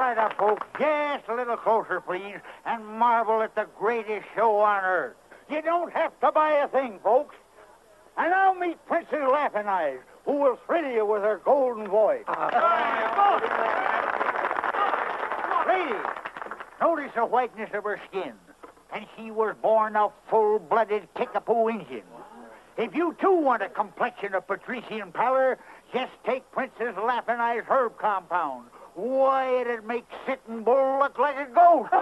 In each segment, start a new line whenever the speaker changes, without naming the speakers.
right up, folks. Just a little closer, please, and marvel at the greatest show on earth. You don't have to buy a thing, folks. And now meet Princess Laughing Eyes, who will thrill you with her golden voice. Ladies, notice the whiteness of her skin. And she was born a full-blooded Kickapoo Indian. If you, too, want a complexion of patrician pallor, just take Princess Laughing Eyes Herb Compound. Why, it'd make Sitting Bull look like a ghost.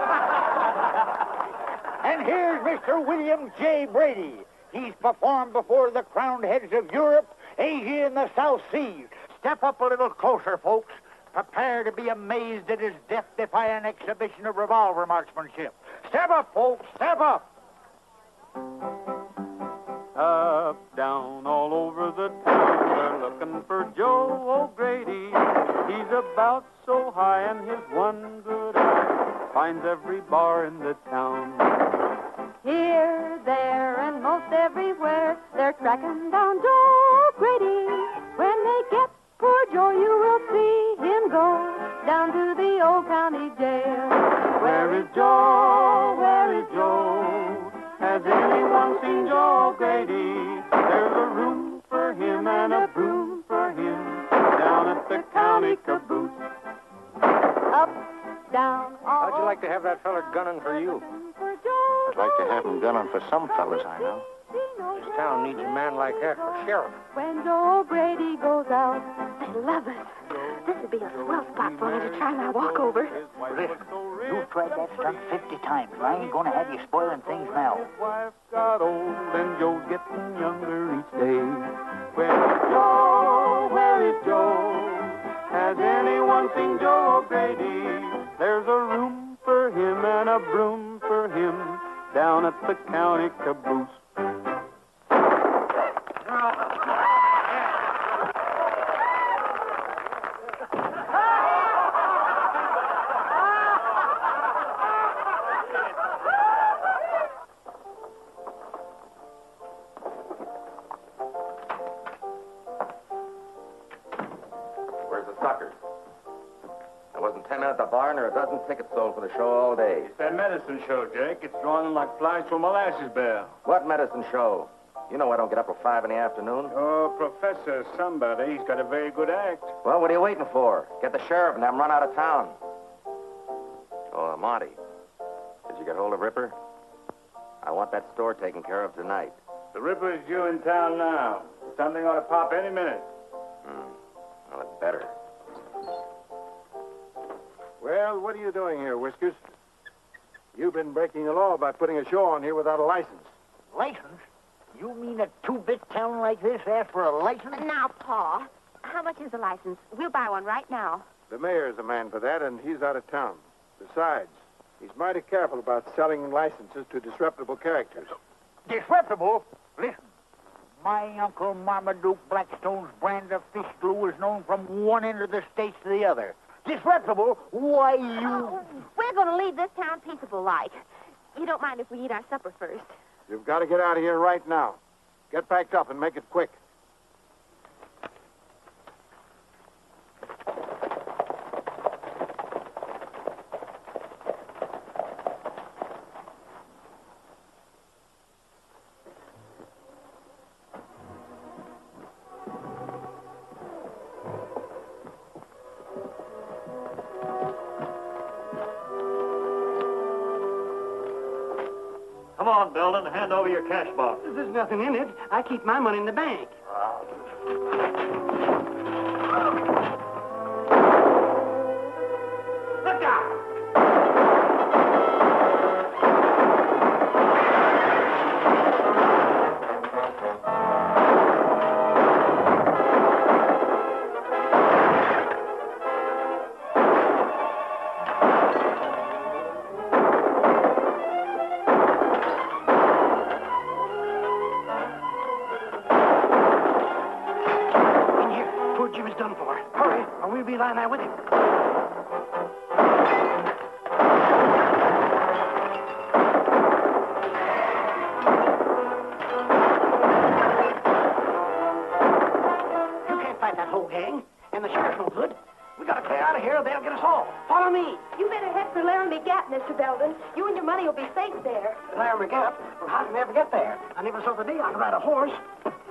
And here's Mr. William J. Brady. He's performed before the crowned heads of Europe, Asia, and the South Seas. Step up a little closer, folks. Prepare to be amazed at his death-defying exhibition of revolver marksmanship. Step up, folks, step up.
Up, down, all over the town, they're looking for Joe O'Grady. He's about so high, and his one good eye finds every bar in the town.
Here, there, and most everywhere, they're tracking down Joe O'Grady. When they get poor Joe, you will see him go down to the old county jail.
Where is Joe? Where is Joe? Has anyone seen Joe O'Grady? There's a room for him and a broom for him down at the county caboose.
Up, down, all
How'd you like to have that feller gunning for you?
I'd like to have him gunning for some fellas I know.
This town needs a man like that for sheriff.
When Joe O'Grady goes out.
I love it. This would be a swell spot for me to try my walkover.
Listen, you've tried that stunt 50 times, and I ain't going to have you spoiling things now.
His wife got old and Joe's getting younger each day. Where is Joe? Where is Joe? Has anyone seen Joe O'Grady? There's a room for him and a broom for him down at the county caboose.
Where's the suckers? There wasn't 10 men at the barn or a dozen tickets sold for the show all day.
It's that medicine show, Jake. It's drawing them like flies to a molasses barrel.
What medicine show? You know I don't get up till 5 in the afternoon.
Oh, Professor somebody. He's got a very good act.
Well, what are you waiting for? Get the sheriff and have him run out of town. Oh, Monty, did you get hold of Ripper? I want that store taken care of tonight.
The Ripper's due in town now. Something ought to pop any minute.
Well, it better.
Well, what are you doing here, Whiskers? You've been breaking the law by putting a show on here without a license.
License? You mean a two-bit town like this asks for a license?
Now, Pa, how much is the license? We'll buy one right now.
The mayor's the man for that, and he's out of town. Besides, he's mighty careful about selling licenses to disreputable characters.
Disreputable? Listen, my Uncle Marmaduke Blackstone's brand of fish glue is known from one end of the states to the other. Disreputable? Why, you...
We're going to leave this town peaceable-like. You don't mind if we eat our supper first?
You've got to get out of here right now. Get packed up and make it quick.
Come on, Belden. Hand over your cash box.
There's nothing in it. I keep my money in the bank.
Look out!
Line there with him. You can't fight that whole gang, and the sheriff no good. We gotta clear out of here or they'll get us all. Follow me.
You better head for Laramie Gap, Mr. Belden. You and your money will be safe there.
Laramie Gap? Well, how did we ever get there? I never saw the day I could ride a horse.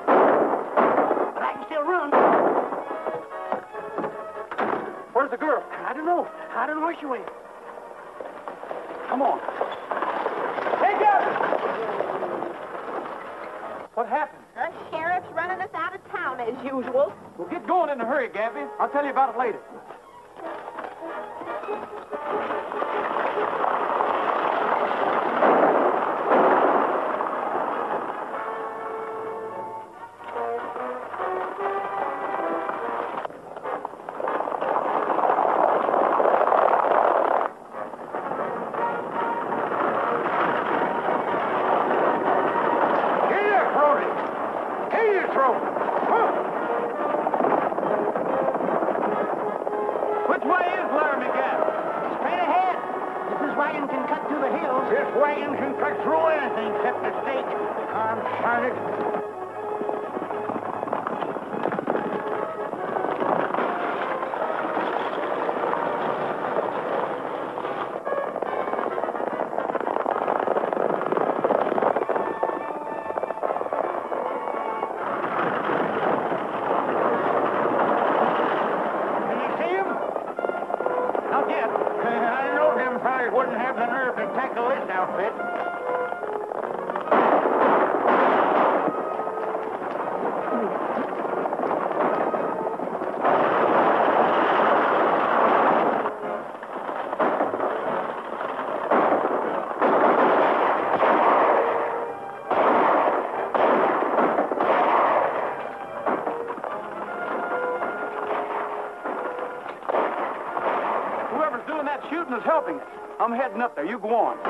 But I can still run.
Where's the girl?
I don't know. I don't know where she went.
Come on.
Hey, Gabby!
What happened?
The sheriff's running us out of town as usual.
Well, get going in a hurry, Gabby. I'll tell you about it later.
This wagon can cut through anything except the stake. Confound it. Wouldn't have the nerve to tackle this outfit.
Whoever's doing that shooting is helping us. I'm heading up there. You go on. All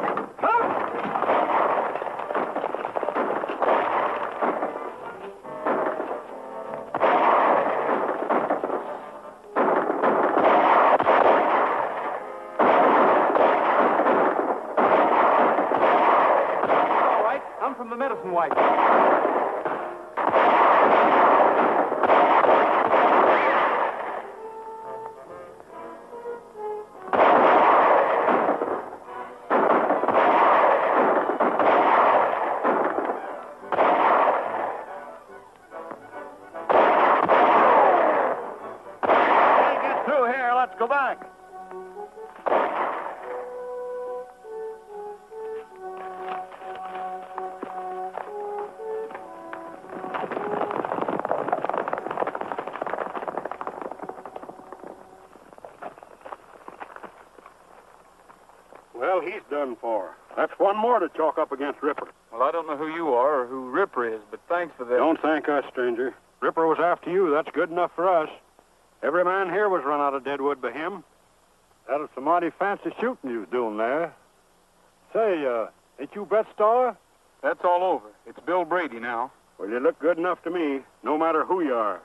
right. I'm from the medicine wagon. Let's go back. Well, he's done for. That's one more to chalk up against Ripper.
Well, I don't know who you are or who Ripper is, but thanks for that.
Don't thank us, stranger. Ripper was after you. That's good enough for us. Every man here was run out of Deadwood by him. That was some mighty fancy shooting you was doing there. Say, ain't you Brett Starr?
That's all over. It's Bill Brady now.
Well, you look good enough to me, no matter who you are.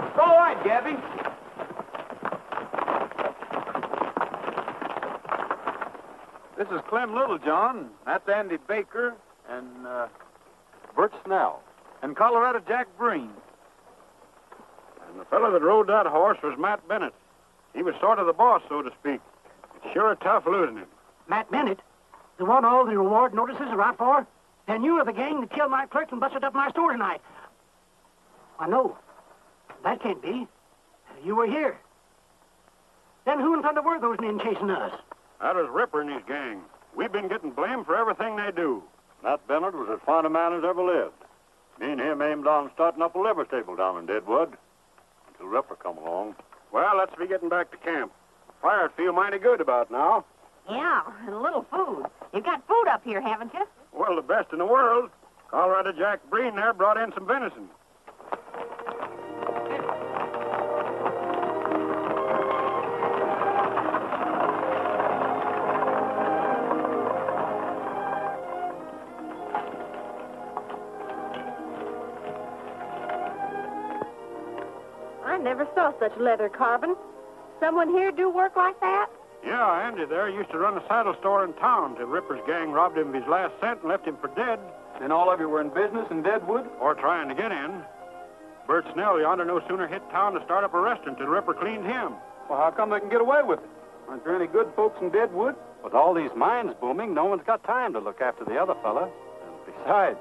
It's all right, Gabby. This is Clem Littlejohn. That's Andy Baker and Bert Snell and Colorado Jack Breen.
And the fellow that rode that horse was Matt Bennett. He was sort of the boss, so to speak. It's sure tough losing him.
Matt Bennett? The one all the reward notices are out for? And you are the gang that killed my clerk and busted up my store tonight. I know. That can't be. You were here. Then who in thunder were those men chasing us?
That was Ripper and his gang. We've been getting blamed for everything they do. Matt Bennett was as fine a man as ever lived. Me and him aimed on starting up a liver stable down in Deadwood until Ripper come along. Well, let's be getting back to camp. Fire'd feel mighty good about now.
Yeah, and a little food. You've got food up here, haven't you?
Well, the best in the world. Colorado Jack Breen there brought in some venison.
I never saw such leather carving.
Someone here do work like that?
Yeah, Andy there used to run a saddle store in town till Ripper's gang robbed him of his last cent and left him for dead.
And all of you were in business in Deadwood?
Or trying to get in. Bert Snell yonder no sooner hit town to start up a restaurant till Ripper cleaned him.
Well, how come they can get away with it? Aren't there any good folks in Deadwood?
With all these mines booming, no one's got time to look after the other fella. And besides,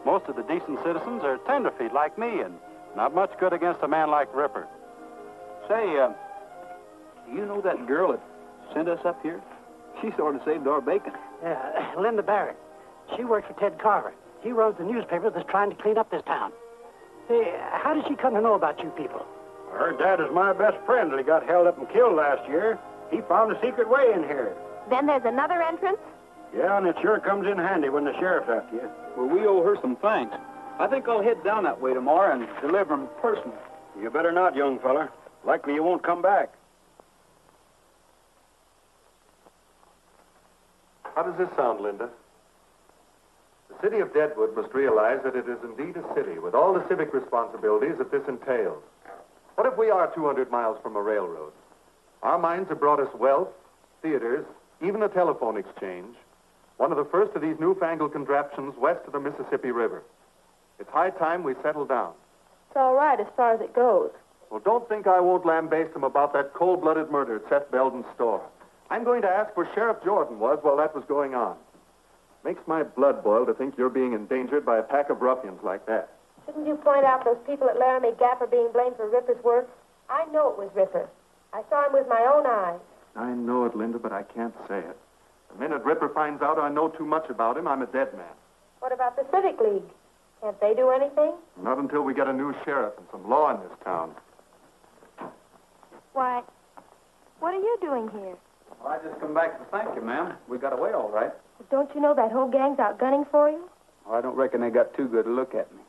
most of the decent citizens are tenderfeet like me, and not much good against a man like Ripper.
Say, you know that girl that sent us up here? She sort of saved our bacon.
Yeah, Linda Barrett. She works for Ted Carver. He runs the newspaper that's trying to clean up this town. Hey, how did she come to know about you people?
Her dad is my best friend till he got held up and killed last year. He found a secret way in here.
Then there's another entrance?
Yeah, and it sure comes in handy when the sheriff's after you.
Well, we owe her some thanks. I think I'll head down that way tomorrow and deliver them personally.
You better not, young fella. Likely you won't come back.
How does this sound, Linda? The city of Deadwood must realize that it is indeed a city with all the civic responsibilities that this entails. What if we are 200 miles from a railroad? Our mines have brought us wealth, theaters, even a telephone exchange, one of the first of these newfangled contraptions west of the Mississippi River. It's high time we settle down.
It's all right as far as it goes.
Well, don't think I won't lambaste them about that cold-blooded murder at Seth Belden's store. I'm going to ask where Sheriff Jordan was while that was going on. Makes my blood boil to think you're being endangered by a pack of ruffians like that.
Shouldn't you point out those people at Laramie Gap are being blamed for Ripper's work? I know it was Ripper. I saw him with my own eyes.
I know it, Linda, but I can't say it. The minute Ripper finds out I know too much about him, I'm a dead man.
What about the Civic League? Can't they do anything?
Not until we get a new sheriff and some law in this town.
Why, what are you doing here?
Well, I just come back to thank you, ma'am. We got away all right.
Don't you know that whole gang's out gunning for you?
Well, I don't reckon they got too good a look at me.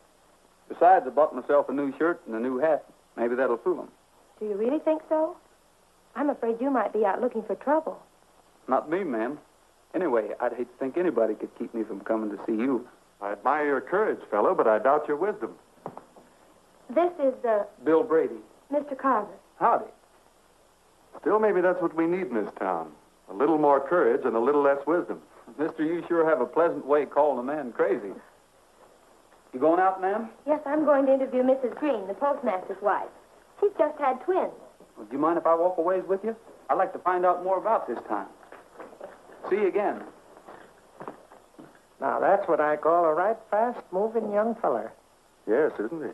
Besides, I bought myself a new shirt and a new hat. Maybe that'll fool them.
Do you really think so? I'm afraid you might be out looking for trouble.
Not me, ma'am. Anyway, I'd hate to think anybody could keep me from coming to see you.
I admire your courage, fellow, but I doubt your wisdom.
This is,
Bill Brady.
Mr. Carver.
Howdy.
Still, maybe that's what we need in this town. A little more courage and a little less wisdom.
Mister, you sure have a pleasant way calling a man crazy. You going out, ma'am?
Yes, I'm going to interview Mrs. Green, the postmaster's wife. She's just had twins.
Well, do you mind if I walk a ways with you? I'd like to find out more about this time. See you again.
Now, that's what I call a right fast-moving young feller.
Yes, isn't he?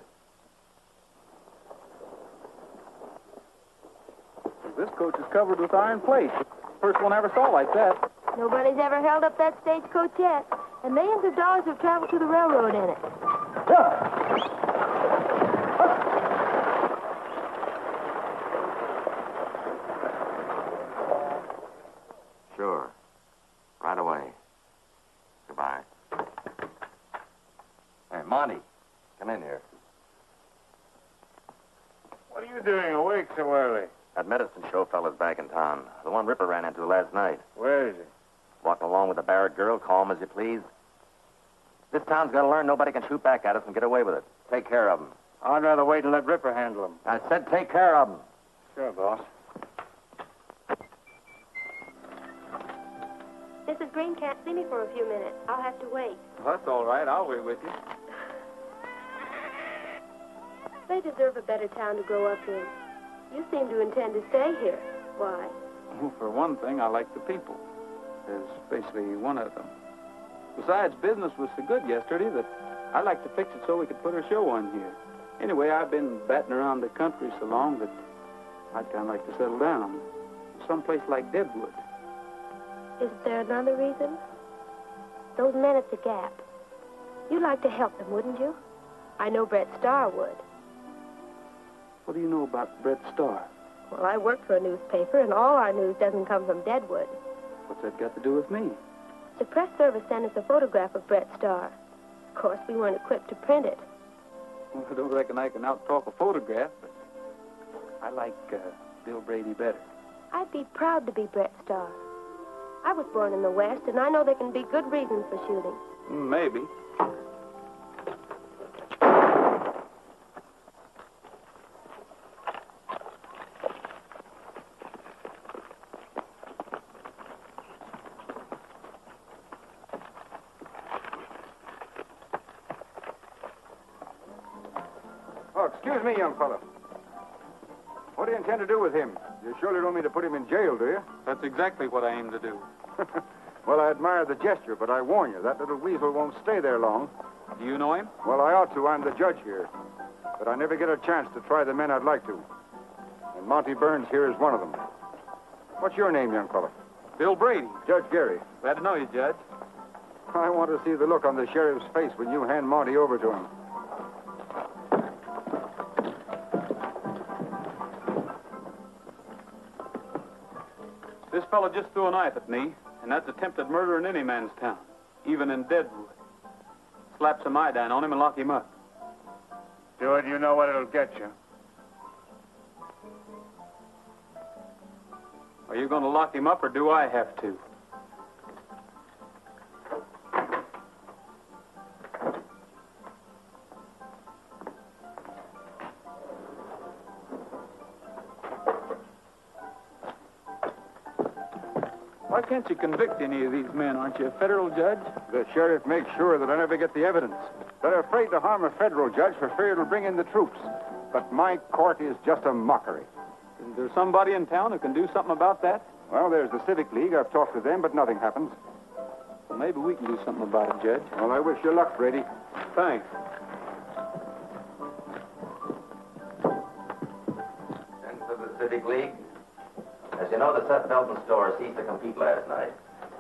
This coach is covered with iron plate. First one I ever saw like that.
Nobody's ever held up that stagecoach yet, and millions of dollars have traveled to the railroad in it.
Sure. Right away. Goodbye. Hey, Monty, come in here.
What are you doing awake so early?
That medicine show fella's back in town. The one Ripper ran into last night.
Where is he?
Walking along with the Barrett girl, calm as you please. This town's got to learn nobody can shoot back at us and get away with it. Take care of them.
I'd rather wait and let Ripper handle him.
I said take care of them.
Sure, boss.
Mrs. Green can't see me for a few minutes. I'll have to wait.
Well, that's all right. I'll wait with you.
They deserve a better town to grow up in. You seem to intend to stay here. Why?
Well, for one thing, I like the people. Especially one of them. Besides, business was so good yesterday that I'd like to fix it so we could put a show on here. Anyway, I've been batting around the country so long that I'd kind of like to settle down. Someplace like Deadwood.
Is there another reason? Those men at the Gap. You'd like to help them, wouldn't you? I know Brett Starr would.
What do you know about Brett Starr?
Well, I work for a newspaper, and all our news doesn't come from Deadwood.
What's that got to do with me?
The press service sent us a photograph of Brett Starr. Of course, we weren't equipped to print it.
Well, I don't reckon I can out-talk a photograph, but I like Bill Brady better.
I'd be proud to be Brett Starr. I was born in the West, and I know there can be good reasons for shooting.
Maybe. Excuse me, young fellow. What do you intend to do with him? You surely don't mean to put him in jail, do you?
That's exactly what I aim to do.
Well, I admire the gesture, but I warn you, that little weasel won't stay there long.
Do you know him?
Well, I ought to. I'm the judge here. But I never get a chance to try the men I'd like to. And Monty Burns here is one of them. What's your name, young fellow?
Bill Brady.
Judge Gary.
Glad to know you, Judge.
I want to see the look on the sheriff's face when you hand Monty over to him.
This fellow just threw a knife at me, and that's attempted murder in any man's town, even in Deadwood. Slap some iodine on him and lock him up.
Do it, you know what it'll get you.
Are you going to lock him up, or do I have to? Why can't you convict any of these men? Aren't you a federal judge?
The sheriff makes sure that I never get the evidence. They're afraid to harm a federal judge for fear it'll bring in the troops. But my court is just a mockery.
Is there somebody in town who can do something about that?
Well, there's the Civic League. I've talked to them, but nothing happens.
Well, maybe we can do something about it, Judge.
Well, I wish you luck, Brady.
Thanks.
And for the Civic League? As you know, the Seth Belton store ceased to compete last night.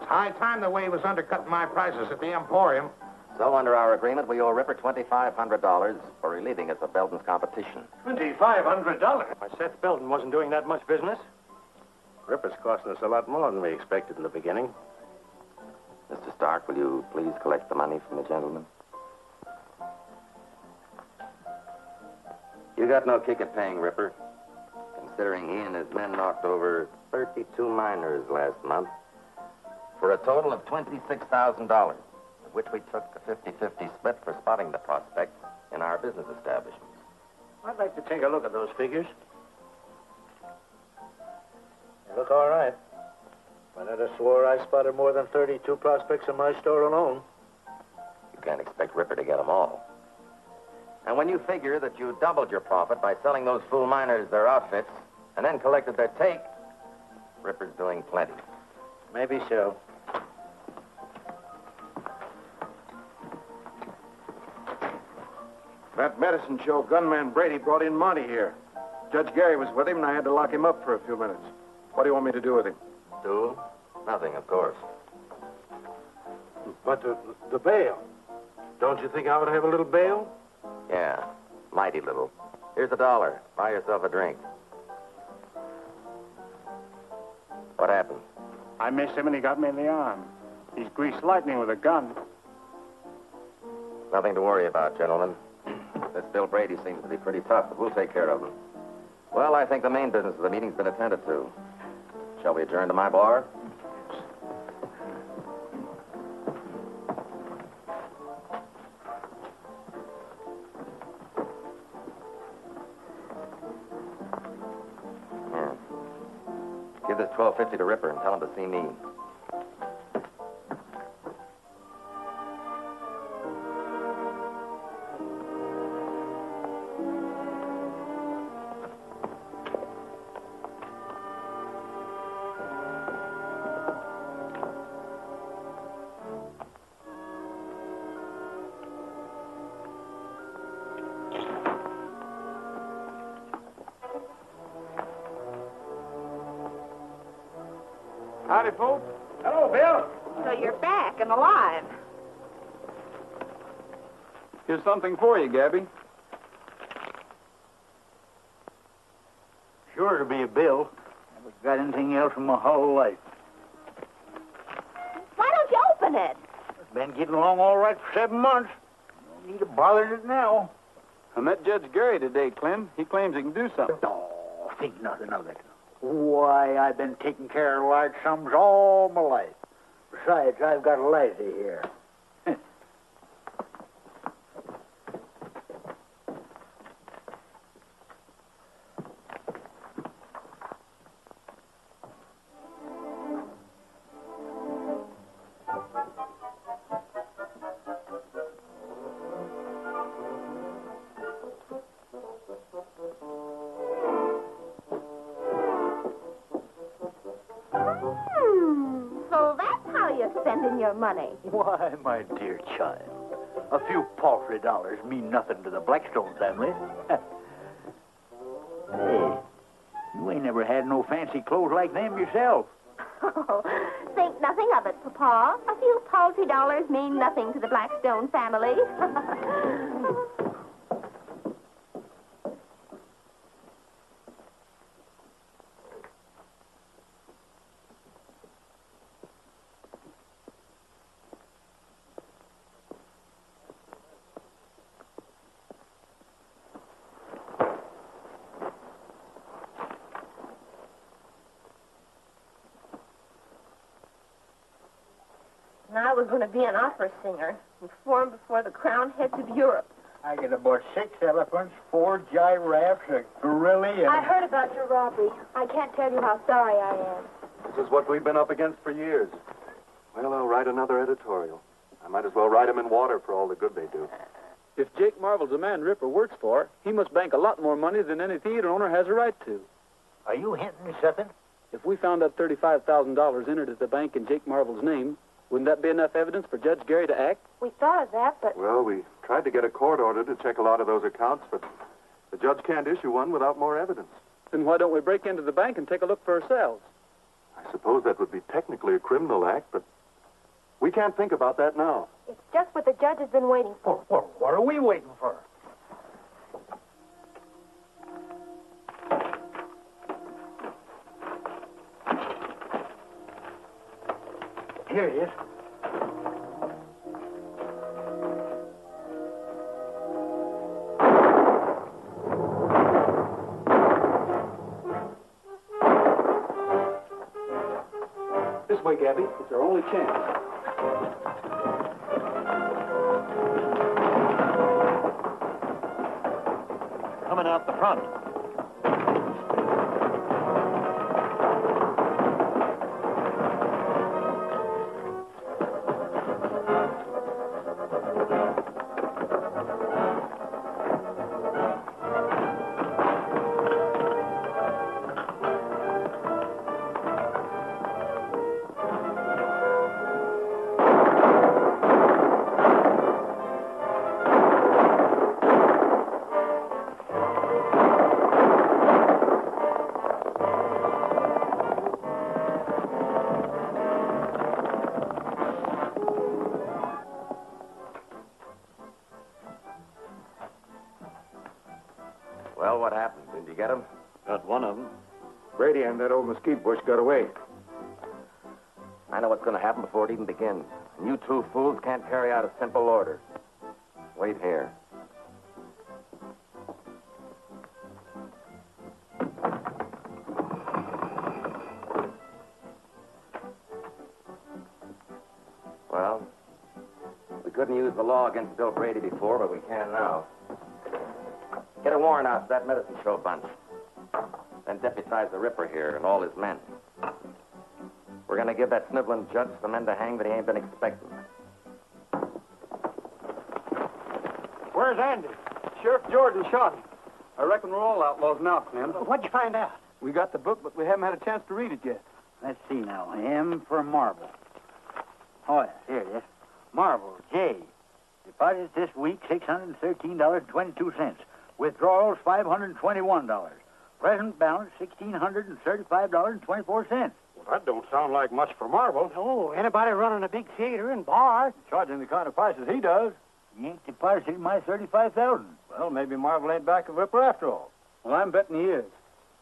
High time the way he was undercutting my prices at the Emporium.
So, under our agreement, we owe Ripper $2,500 for relieving us of Belton's competition.
$2,500?
Why, Seth Belton wasn't doing that much business.
Ripper's costing us a lot more than we expected in the beginning.
Mr. Stark, will you please collect the money from the gentleman? You got no kick at paying Ripper, considering he and his men knocked over 32 miners last month for a total of $26,000, of which we took a 50-50 split for spotting the prospect in our business establishments.
I'd like to take a look at those figures. They look all right. But I'd have swore I spotted more than 32 prospects in my store alone.
You can't expect Ripper to get them all. And when you figure that you doubled your profit by selling those fool miners their outfits and then collected their take, Ripper's doing plenty.
Maybe so.
That medicine show gunman Brady brought in Monty here. Judge Gary was with him, and I had to lock him up for a few minutes. What do you want me to do with him?
Do? Nothing, of course.
But the bail. Don't you think I ought to have a little bail?
Yeah, mighty little. Here's $1. Buy yourself a drink. What happened?
I missed him and he got me in the arm. He's greased lightning with a gun.
Nothing to worry about, gentlemen. This Bill Brady seems to be pretty tough, but we'll take care of him. Well, I think the main business of the meeting's been attended to. Shall we adjourn to my bar? Here. Give this $12.50 to Ripper and tell him to see me.
Howdy, folks.
Hello, Bill.
So you're back and alive.
Here's something for you, Gabby.
Sure to be a bill. Never got anything else in my whole life.
Why don't you open it?
It's been getting along all right for 7 months. No need to bother it now.
I met Judge Gary today, Clem. He claims he can do something.
Oh, think nothing of it. Why, I've been taking care of large sums all my life. Besides, I've got a lassie here.
in your money.
Why, my dear child, a few paltry dollars mean nothing to the Blackstone family. Hey, you ain't never had no fancy clothes like them yourself.
Oh, think nothing of it, Papa. A few paltry dollars mean nothing to the Blackstone family. I was going to be an opera singer and perform before the crowned heads of Europe.
I get about 6 elephants, 4 giraffes, a gorilla, and...
I heard about your robbery. I can't tell you how sorry I am.
This is what we've been up against for years. Well, I'll write another editorial. I might as well write them in water for all the good they do.
If Jake Marvel's the man Ripper works for, he must bank a lot more money than any theater owner has a right to.
Are you hinting something?
If we found that $35,000 entered at the bank in Jake Marvel's name, wouldn't that be enough evidence for Judge Gary to act?
We thought of that, but...
Well, we tried to get a court order to check a lot of those accounts, but the judge can't issue one without more evidence.
Then why don't we break into the bank and take a look for ourselves?
I suppose that would be technically a criminal act, but we can't think about that now.
It's just what the judge has been waiting for.
Well, what are we waiting for? Here it is.
This way, Gabby. It's our only chance.
Coming out the front.
Well, what happened? Did you get him?
Got one of them.
Brady and that old mesquite bush got away.
I know what's going to happen before it even begins. And you two fools can't carry out a simple order. Wait here. Well, we couldn't use the law against Bill Brady before, but we can now. Get a warrant out for that medicine show bunch. Then deputize the Ripper here and all his men. We're going to give that sniveling judge some men to hang that he ain't been expecting.
Where's Andy? Sheriff Jordan shot him. I reckon we're all outlaws now, Clem.
What'd you find out?
We got the book, but we haven't had a chance to read it yet.
Let's see now. M for marble. Oh, yeah, here it is. Marble, J. Deposits this week, $613.22. Withdrawals, $521. Present balance, $1,635.24.
Well, that don't sound like much for Marvel.
Oh, anybody running a big theater and bar?
Charging the kind of prices he does.
He ain't deposited my $35,000.
Well, maybe Marvel ain't back of Ripper after all.
Well, I'm betting he is.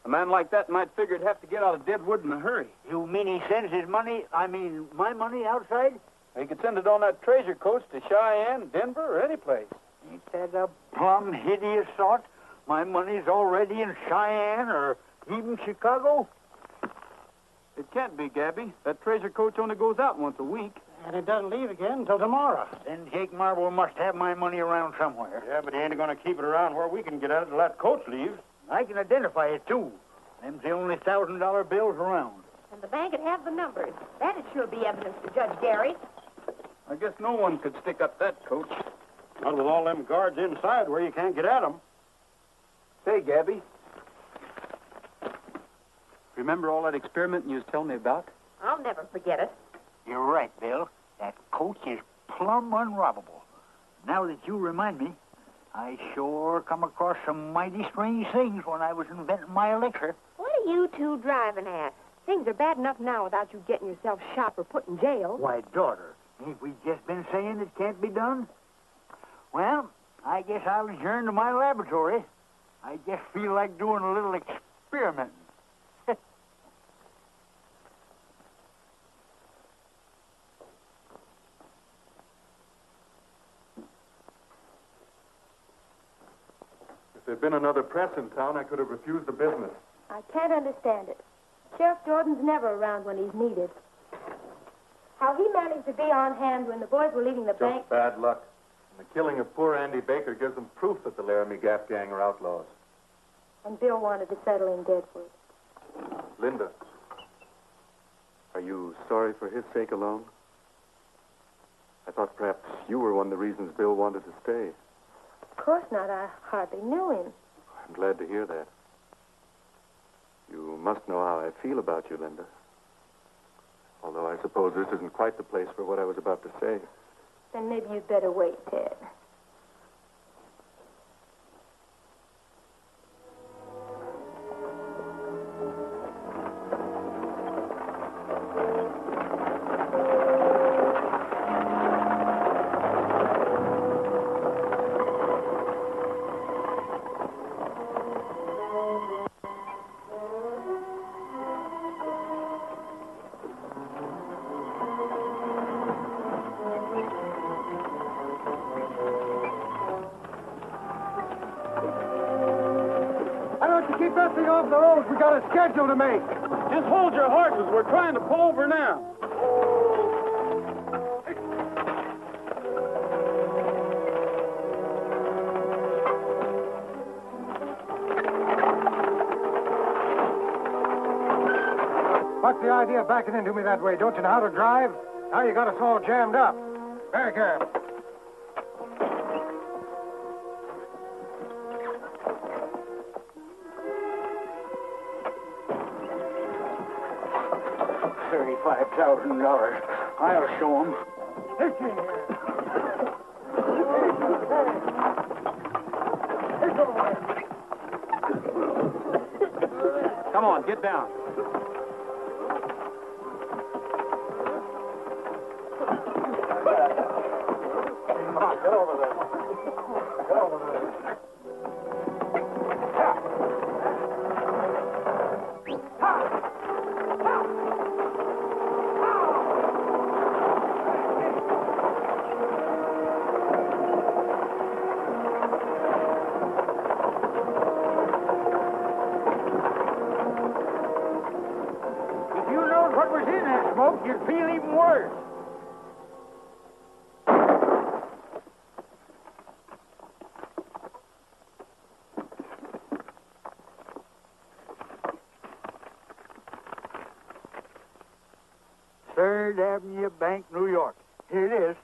A man like that might figure he'd have to get out of Deadwood in a hurry.
You mean he sends his money, my money outside?
He could send it on that treasure coach to Cheyenne, Denver, or any place.
Ain't that a plumb hideous thought? My money's already in Cheyenne or even Chicago?
It can't be, Gabby. That treasure coach only goes out once a week.
And it doesn't leave again until tomorrow.
Then Jake Marble must have my money around somewhere.
Yeah, but he ain't going to keep it around where we can get at it till that coach leaves.
I can identify it, too. Them's the only $1,000 bills around.
And the bank would have the numbers. That'd sure be evidence to Judge Gary.
I guess no one could stick up that coach.
Not with all them guards inside where you can't get at them.
Say, Gabby. Remember all that experiment you was telling me about?
I'll never forget it.
You're right, Bill. coach is plumb unrobbable. Now that you remind me, I sure come across some mighty strange things when I was inventing my elixir.
What are you two driving at? Things are bad enough now without you getting yourself shot or put in jail.
Why, daughter, ain't we just been saying it can't be done? Well, I guess I'll adjourn to my laboratory. I just feel like doing a little experimenting.
If there'd been another press in town, I could have refused the business.
I can't understand it. Sheriff Jordan's never around when he's needed. How he managed to be on hand when the boys were leaving the bank...
Just bad luck. And the killing of poor Andy Baker gives them proof that the Laramie Gap gang are outlaws.
And Bill wanted to settle in Deadwood.
Linda, are you sorry for his sake alone? I thought perhaps you were one of the reasons Bill wanted to stay.
Of course not. I hardly knew him.
I'm glad to hear that. You must know how I feel about you, Linda. Although I suppose this isn't quite the place for what I was about to say.
Then maybe you'd better wait, Ted.
Keep that thing off the road. We got a schedule to make. Just hold your horses. We're trying to pull over now. What's the idea of backing into me that way? Don't you know how to drive? Now you got us all jammed up. Very good.
$35,000. I'll show him.
Come on, get down. Come on, get over there. Get over there.
You'd feel even worse. Third Avenue Bank, New York. Here it is.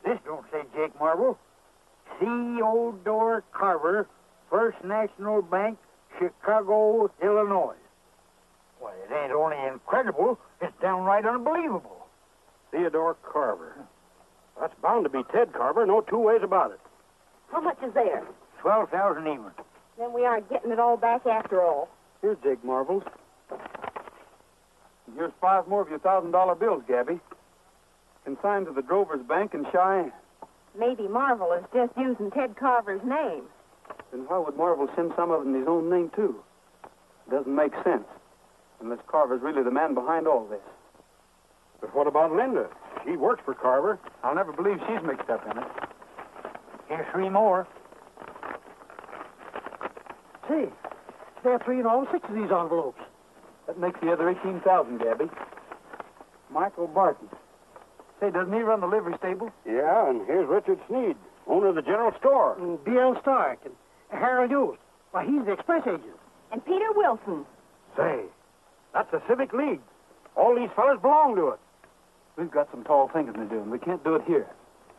This don't say Jake Marvel. Theodore Carver, First National Bank, Chicago, Illinois. Why, it ain't only incredible, it's downright unbelievable.
Theodore Carver. That's bound to be Ted Carver, no two ways about it.
How much is there?
12,000 even.
Then we aren't getting it all back after all.
Here's Jake Marvel's. And here's 5 more of your $1,000 bills, Gabby. Consigned to the Drovers Bank in Cheyenne.
Maybe Marvel is just using Ted Carver's name.
Then why would Marvel send some of it in his own name, too? It doesn't make sense. Unless Carver's really the man behind all this.
But what about Linda? She works for Carver.
I'll never believe she's mixed up in it.
Here's 3 more.
Say, there are 3 in all 6 of these envelopes.
That makes the other 18,000, Gabby. Michael Barton. Say, doesn't he run the livery stable?
Yeah, and here's Richard Sneed, owner of the general store.
And B.L. Stark and Harold Hughes. Why, he's the express agent.
And Peter Wilson.
Say, that's the Civic League. All these fellas belong to it.
We've got some tall thinking to do, and we can't do it here.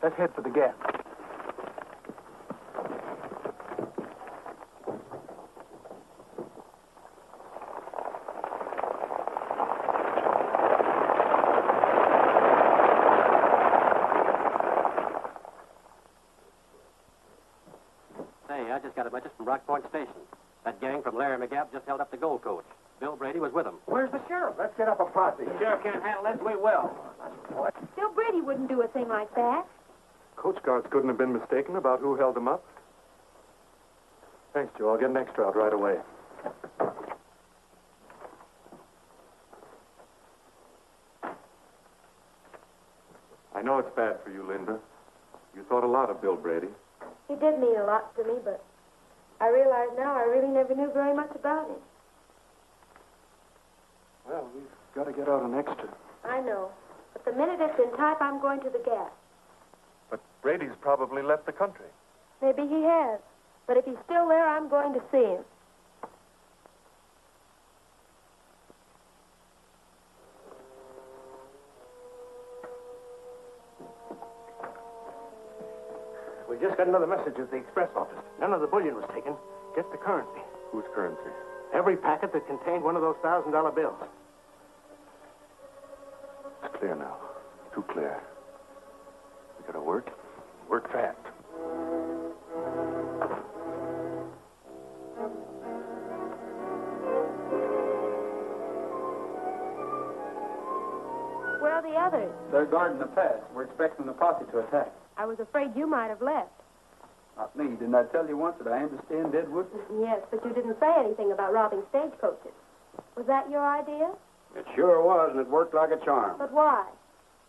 Let's head for the Gap.
Rock Point Station. That gang from Larry McGap just held up the gold coach. Bill Brady was with them.
Where's the sheriff? Let's get up a posse.
The sheriff can't handle this. We will.
Bill Brady wouldn't do a thing like that.
Coast guards couldn't have been mistaken about who held them up. Thanks, Joe. I'll get an extra out right away. I know it's bad for you, Linda. You thought a lot of Bill Brady.
He did mean a lot to me, but I realize now I really never knew very much about him.
Well, we've got to get out an extra.
I know. But the minute it's in type, I'm going to the Gap.
But Brady's probably left the country.
Maybe he has. But if he's still there, I'm going to see him.
We just got another message at the express office. None of the bullion was taken, just the currency.
Whose currency?
Every packet that contained one of those $1,000 bills.
It's clear now. Too clear. We gotta work. Work fast.
Where are the others?
They're guarding the pass. We're expecting the posse to attack.
I was afraid you might have left.
Not me. Didn't I tell you once that I am to stay in Deadwood?
Yes, but you didn't say anything about robbing stagecoaches. Was that your idea?
It sure was, and it worked like a charm.
But why?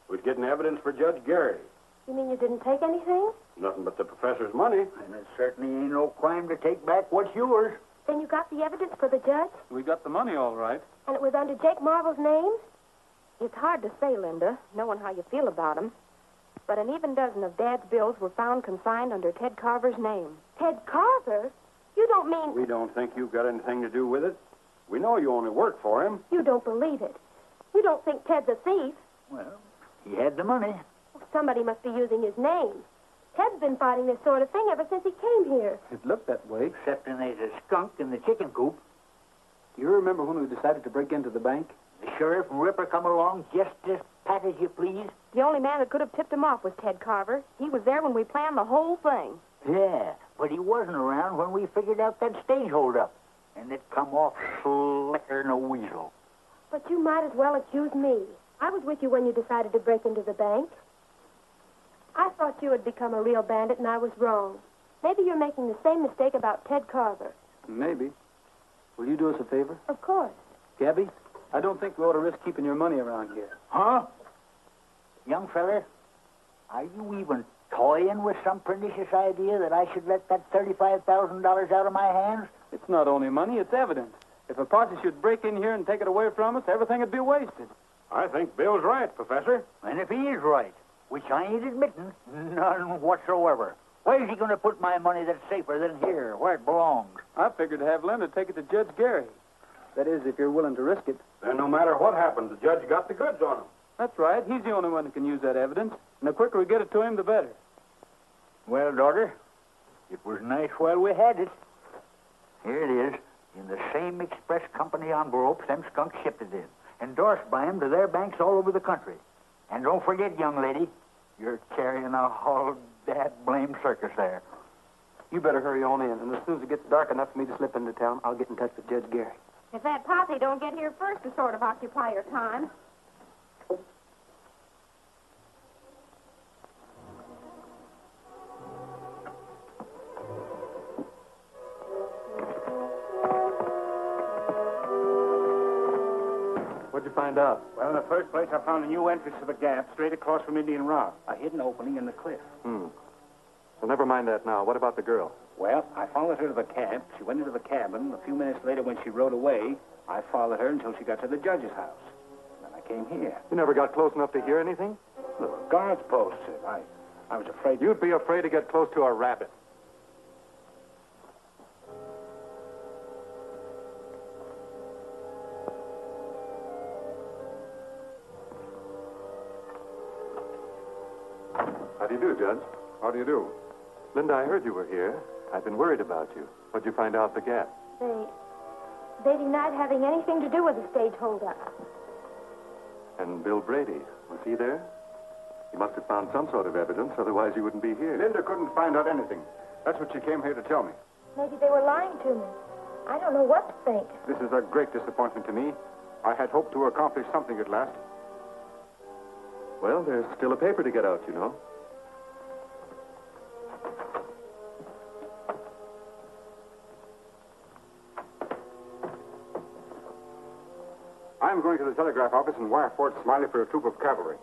We'd getting evidence for Judge Gary.
You mean you didn't take anything?
Nothing but the professor's money.
And it certainly ain't no crime to take back what's yours.
Then you got the evidence for the judge?
We got the money all right.
And it was under Jake Marvel's name? It's hard to say, Linda, knowing how you feel about him. But an even dozen of Dad's bills were found consigned under Ted Carver's name. Ted Carver? You don't mean...
We don't think you've got anything to do with it. We know you only work for him.
You don't believe it. You don't think Ted's a thief.
Well, he had the money.
Somebody must be using his name. Ted's been fighting this sort of thing ever since he came here.
It looked that way.
Excepting there's a skunk in the chicken coop.
Do you remember when we decided to break into the bank?
The sheriff and Ripper come along just as pat as you please.
The only man that could have tipped him off was Ted Carver. He was there when we planned the whole thing.
Yeah, but he wasn't around when we figured out that stage holdup. And it come off slicker than a weasel.
But you might as well accuse me. I was with you when you decided to break into the bank. I thought you had become a real bandit, and I was wrong. Maybe you're making the same mistake about Ted Carver.
Maybe. Will you do us a favor?
Of course.
Gabby, I don't think we ought to risk keeping your money around here.
Huh? Young fella, are you even toying with some pernicious idea that I should let that $35,000 out of my hands?
It's not only money, it's evidence. If a posse should break in here and take it away from us, everything would be wasted.
I think Bill's right, Professor.
And if he is right, which I ain't admitting, none whatsoever, where's he going to put my money that's safer than here, where it belongs?
I figured to have Linda take it to Judge Gary. That is, if you're willing to risk it.
Then no matter what happens, the judge got the goods on him.
That's right. He's the only one who can use that evidence. And the quicker we get it to him, the better.
Well, daughter, it was nice while we had it. Here it is, in the same express company envelope them skunks shipped it in, endorsed by them to their banks all over the country. And don't forget, young lady, you're carrying a whole dad-blamed circus there.
You better hurry on in, and as soon as it gets dark enough for me to slip into town, I'll get in touch with Judge Gary.
If that posse don't get here first to sort of occupy your time.
What'd you find out?
Well, in the first place, I found a new entrance to the Gap straight across from Indian Rock. A hidden opening in the cliff.
Well, never mind that now. What about the girl?
Well, I followed her to the camp. She went into the cabin. A few minutes later, when she rode away, I followed her until she got to the judge's house. Then I came here.
You never got close enough to hear anything?
Look, guards posted. I was afraid...
You'd be afraid to get close to a rabbit. How do you do, Judge?
How do you do?
Linda, I heard you were here. I've been worried about you. What'd you find out at the Gap?
They denied having anything to do with the stage holdup.
And Bill Brady, was he there? He must have found some sort of evidence, otherwise he wouldn't be here.
Linda couldn't find out anything. That's what she came here to tell me.
Maybe they were lying to me. I don't know what to think.
This is a great disappointment to me. I had hoped to accomplish something at last.
Well, there's still a paper to get out, you know.
I'm going to the telegraph office and wire Fort Smiley for a troop of cavalry.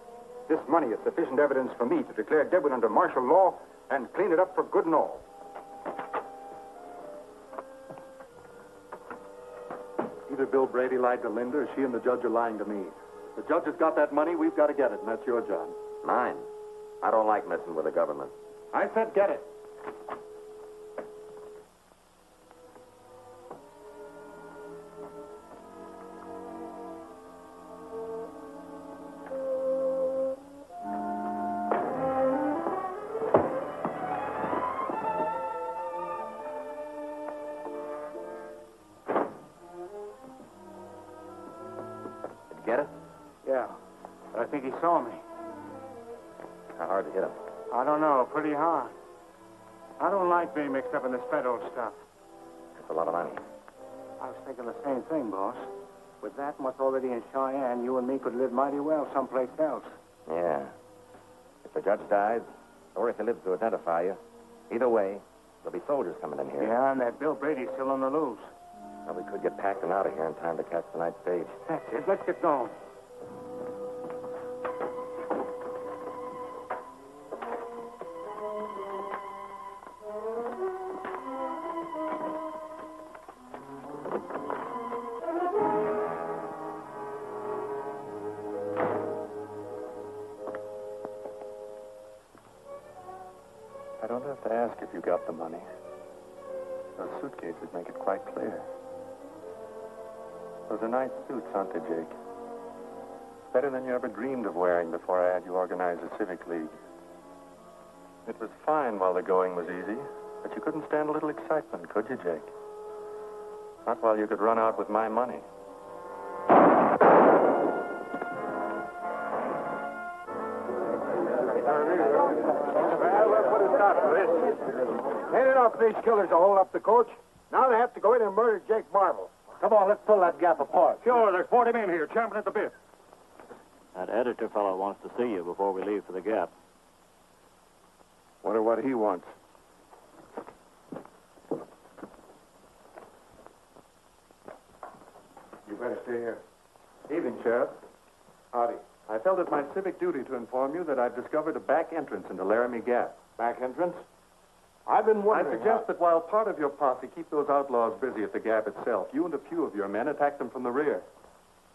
This money is sufficient evidence for me to declare Deadwood under martial law and clean it up for good and all.
Either Bill Brady lied to Linda or she and the judge are lying to me. The judge has got that money, we've got to get it, and that's your job.
Mine. I don't like messing with the government.
I said get it.
Get it?
Yeah, but I think he saw me.
How hard to hit him?
I don't know, pretty hard. I don't like being mixed up in this federal stuff.
That's a lot of money.
I was thinking the same thing, boss. With that much already in Cheyenne, you and me could live mighty well someplace else.
Yeah. If the judge dies, or if he lives to identify you, either way, there'll be soldiers coming in here.
Yeah, and that Bill Brady's still on the loose.
Well, we could get packed and out of here in time to catch the night stage.
That's it. Let's get going.
I don't have to ask if you got the money. Those suitcases make it quite clear. Those are nice suits, aren't they, Jake? Better than you ever dreamed of wearing before I had you organize a civic league. It was fine while the going was easy, but you couldn't stand a little excitement, could you, Jake? Not while you could run out with my money.
Well, we'll put a stop to this. Ain't enough of these killers to hold up the coach. Now they have to go in and murder Jake Marvel. Come on, let's pull that gap apart.
Sure, there's 40 men here, champing at the bit.
That editor fellow wants to see you before we leave for the Gap.
Wonder what he wants.
You better stay here. Evening, Sheriff. Howdy. I felt it my civic duty to inform you that I've discovered a back entrance into Laramie Gap.
Back entrance? I've been wondering.
I suggest that while part of your posse keep those outlaws busy at the Gap itself, you and a few of your men attack them from the rear.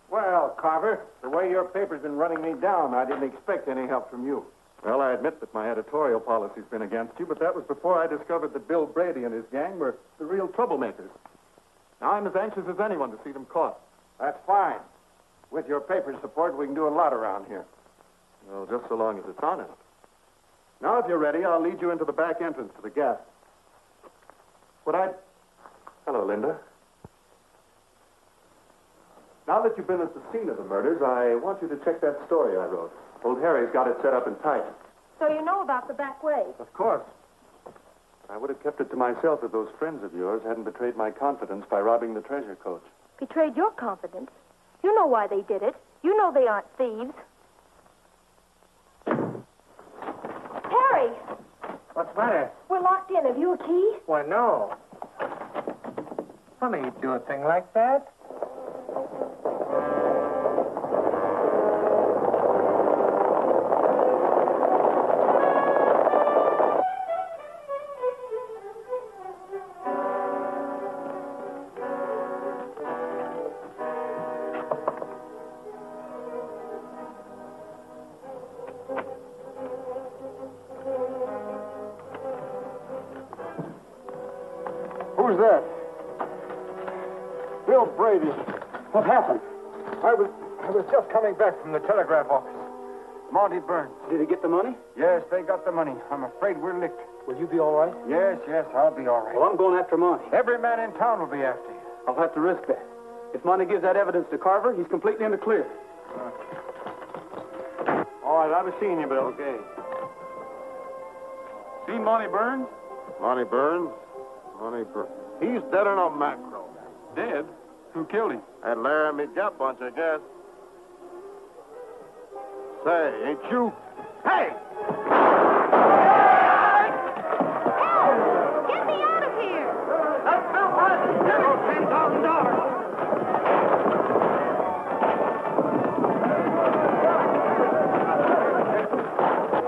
Well, Carver, the way your paper's been running me down, I didn't expect any help from you.
Well, I admit that my editorial policy's been against you, but that was before I discovered that Bill Brady and his gang were the real troublemakers. Now I'm as anxious as anyone to see them caught.
That's fine. With your paper's support, we can do a lot around here.
Well, just so long as it's honest. Now, if you're ready, I'll lead you into the back entrance to the Gap. Hello, Linda. Now that you've been at the scene of the murders, I want you to check that story I wrote. Old Harry's got it set up and tight.
So you know about the back way?
Of course. I would have kept it to myself if those friends of yours hadn't betrayed my confidence by robbing the treasure coach.
Betrayed your confidence? You know why they did it. You know they aren't thieves. Harry!
What's the matter?
We're locked in. Have you a key?
Why, no. Funny you'd do a thing like that.
Who's that? Bill Brady. What happened? I was just coming back from the telegraph office. Monty Burns.
Did he get the money?
Yes, they got the money. I'm afraid we're licked.
Will you be all right?
Yes, I'll be all right.
Well, I'm going after Monty.
Every man in town will be after you.
I'll have to risk that. If Monty gives that evidence to Carver, he's completely in the clear.
All right, I'll be seeing you, Bill.
Okay. Seen Monty Burns?
Monty Burns?
Honey, he's dead on a macro.
Dead? Who killed him?
That Laramie Gap bunch, I guess. Say, ain't you? Hey!
Get me out of here!
That's Bill Bradley. There goes $10,000.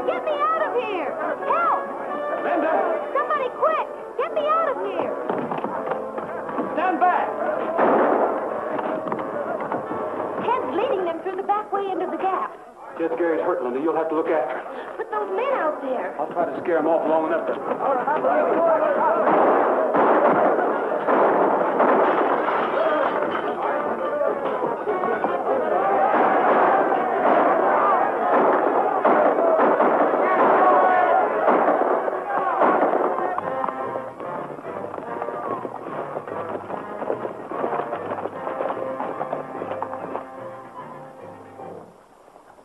Get me out of here! Help!
Linda!
Somebody quick! Get me out of here!
Stand back!
Ted's leading them through the back way into the gap.
Jed Gary's hurt, Linda. You'll have to look after him.
But those men out there.
I'll try to scare him off long enough to...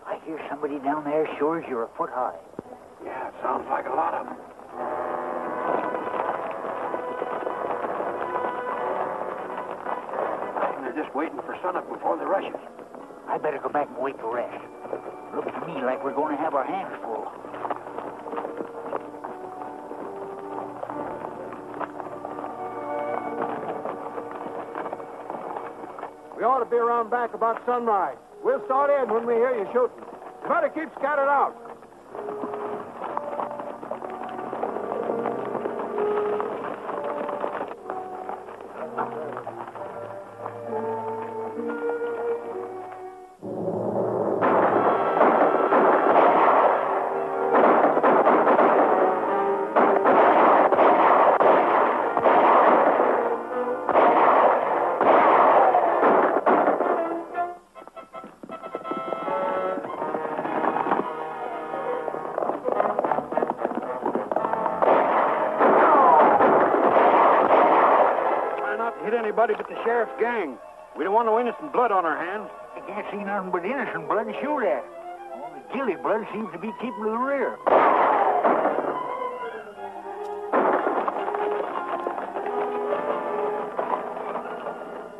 I hear somebody down there sure as you're a foot high.
Yeah, it sounds like a lot of them. I think they're just waiting for sunup before they rush us.
I better go back and wait for rest. Looks to me like we're going to have our hands full.
We ought to be around back about sunrise. We'll start in when we hear you shooting. You better keep scattered out.
Anybody but the sheriff's gang. We don't want no innocent blood on our hands.
I can't see nothing but innocent blood to shoot at. All the guilty blood seems to be keeping to the rear.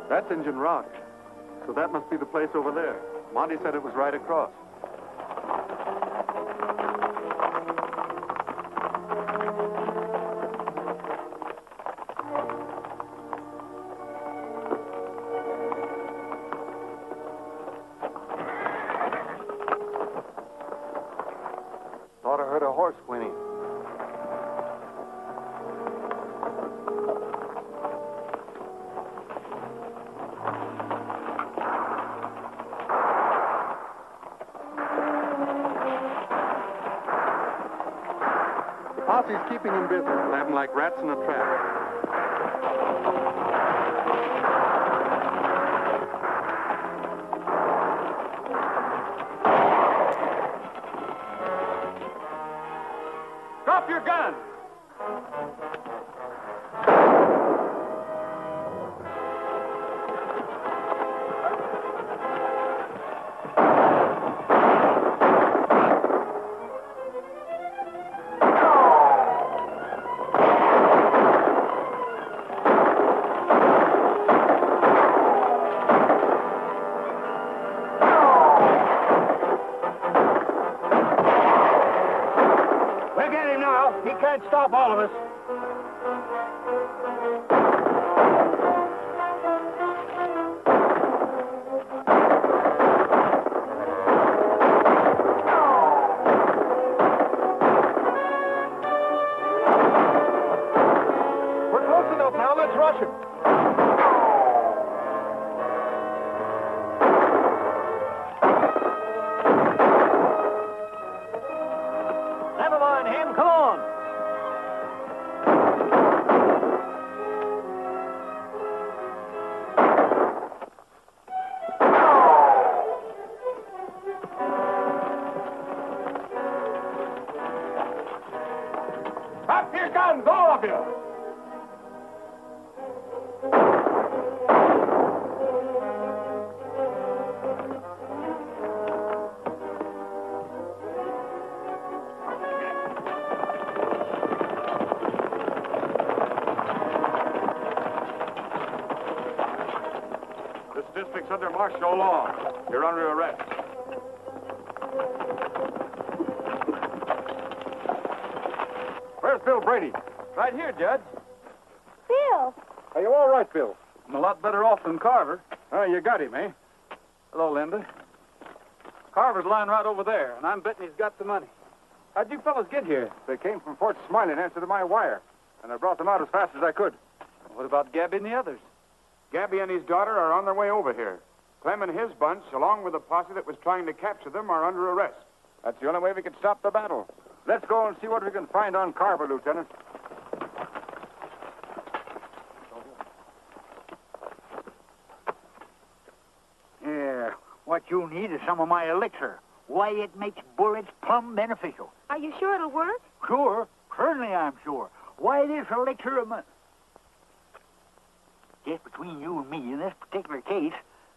That's Injun Rock. So that must be the place over there. Monty said it was right across.
Thought I heard a horse whinny.
The posse's keeping him busy. They have him like rats in a trap.
Drop your gun!
We'll get him now. He can't stop all of us.
We're close enough now. Let's rush him.
Never mind him. Come on.
district's under martial law. You're under arrest. Where's Bill Brady?
Right here, Judge.
Bill!
Are you all right, Bill?
I'm a lot better off than Carver.
Oh, you got him, eh?
Hello, Linda. Carver's lying right over there, and I'm betting he's got the money. How'd you fellas get here?
They came from Fort Smiley in answer to my wire, and I brought them out as fast as I could.
What about Gabby and the others?
Gabby and his daughter are on their way over here. Clem and his bunch, along with the posse that was trying to capture them, are under arrest.
That's the only way we can stop the battle. Let's go and see what we can find on Carver, Lieutenant.
Yeah, what you need is some of my elixir. Why, it makes bullets plumb beneficial.
Are you sure it'll work?
Sure. Certainly I'm sure. Why, this elixir of mine... Just between you and me, in this particular case,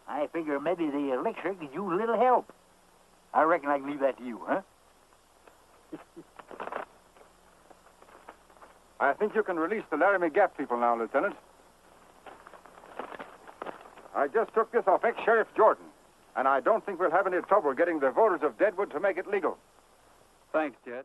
I figure maybe the elixir could use a little help. I reckon I can leave that to you, huh?
I think you can release the Laramie Gap people now, Lieutenant. I just took this off ex-Sheriff Jordan, and I don't think we'll have any trouble getting the voters of Deadwood to make it legal.
Thanks, Jed.